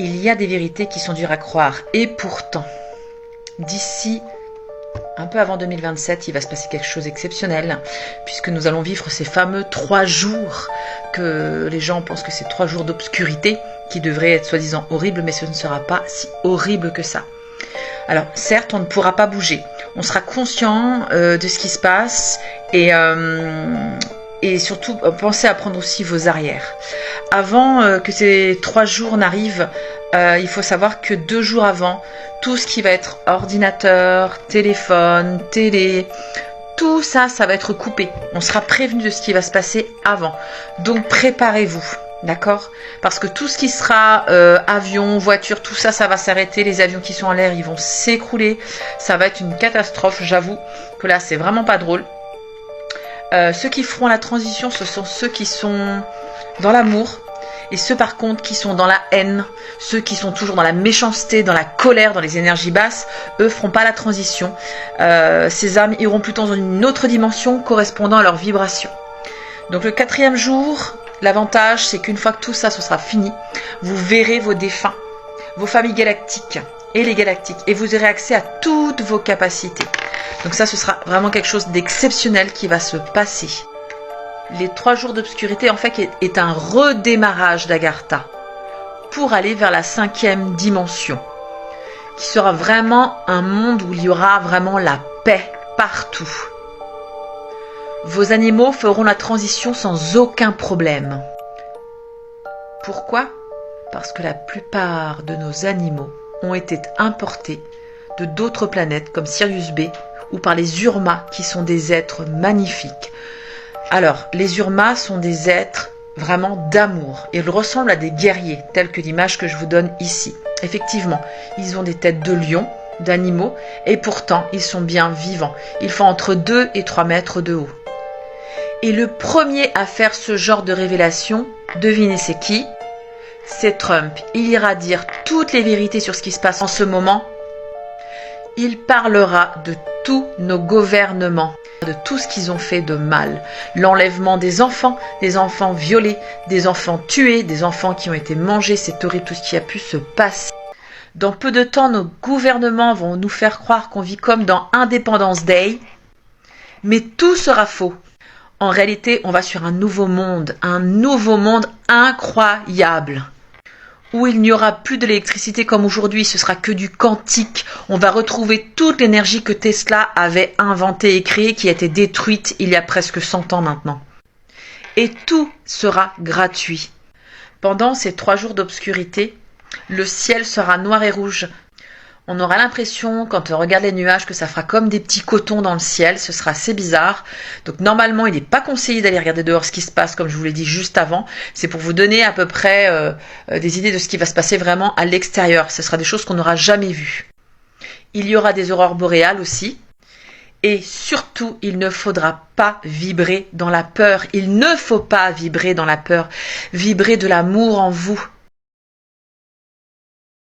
Il y a des vérités qui sont dures à croire. Et pourtant, d'ici un peu avant 2027, il va se passer quelque chose d'exceptionnel, puisque nous allons vivre ces fameux 3 jours que les gens pensent que c'est 3 jours d'obscurité, qui devraient être soi-disant horribles, mais ce ne sera pas si horrible que ça. Alors, certes, on ne pourra pas bouger. On sera conscient de ce qui se passe et surtout, pensez à prendre aussi vos arrières. Avant que ces 3 jours n'arrivent, il faut savoir que 2 jours avant, tout ce qui va être ordinateur, téléphone, télé, tout ça, ça va être coupé. On sera prévenu de ce qui va se passer avant. Donc, préparez-vous. D'accord? Parce que tout ce qui sera avion, voiture, tout ça, ça va s'arrêter. Les avions qui sont en l'air, ils vont s'écrouler. Ça va être une catastrophe. J'avoue que là, c'est vraiment pas drôle. Ceux qui feront la transition, ce sont ceux qui sont dans l'amour. Et ceux par contre qui sont dans la haine, ceux qui sont toujours dans la méchanceté, dans la colère, dans les énergies basses, eux feront pas la transition. Ces âmes iront plutôt dans une autre dimension correspondant à leur vibration. Donc le 4e jour, l'avantage c'est qu'une fois que tout ça ce sera fini, vous verrez vos défunts, vos familles galactiques et les galactiques, et vous aurez accès à toutes vos capacités. Donc ça, ce sera vraiment quelque chose d'exceptionnel qui va se passer. Les 3 jours d'obscurité, en fait, est un redémarrage d'Agartha pour aller vers la 5e dimension, qui sera vraiment un monde où il y aura vraiment la paix partout. Vos animaux feront la transition sans aucun problème. Pourquoi ? Parce que la plupart de nos animaux ont été importés de d'autres planètes comme Sirius B ou par les Urmas qui sont des êtres magnifiques. Alors, les Urmas sont des êtres vraiment d'amour. Ils ressemblent à des guerriers, tels que l'image que je vous donne ici. Effectivement, ils ont des têtes de lion, d'animaux, et pourtant, ils sont bien vivants. Ils font entre 2 et 3 mètres de haut. Et le premier à faire ce genre de révélation, devinez c'est qui ? C'est Trump. Il ira dire toutes les vérités sur ce qui se passe en ce moment. Il parlera de tous nos gouvernements, de tout ce qu'ils ont fait de mal. L'enlèvement des enfants violés, des enfants tués, des enfants qui ont été mangés, c'est horrible tout ce qui a pu se passer. Dans peu de temps, nos gouvernements vont nous faire croire qu'on vit comme dans Independence Day, mais tout sera faux. En réalité, on va sur un nouveau monde incroyable, où il n'y aura plus de l'électricité comme aujourd'hui, ce sera que du quantique. On va retrouver toute l'énergie que Tesla avait inventée et créée, qui a été détruite il y a presque 100 ans maintenant. Et tout sera gratuit. Pendant ces 3 jours d'obscurité, le ciel sera noir et rouge. On aura l'impression, quand on regarde les nuages, que ça fera comme des petits cotons dans le ciel. Ce sera assez bizarre. Donc normalement, il n'est pas conseillé d'aller regarder dehors ce qui se passe, comme je vous l'ai dit juste avant. C'est pour vous donner à peu près des idées de ce qui va se passer vraiment à l'extérieur. Ce sera des choses qu'on n'aura jamais vues. Il y aura des aurores boréales aussi. Et surtout, il ne faudra pas vibrer dans la peur. Il ne faut pas vibrer dans la peur. Vibrez de l'amour en vous.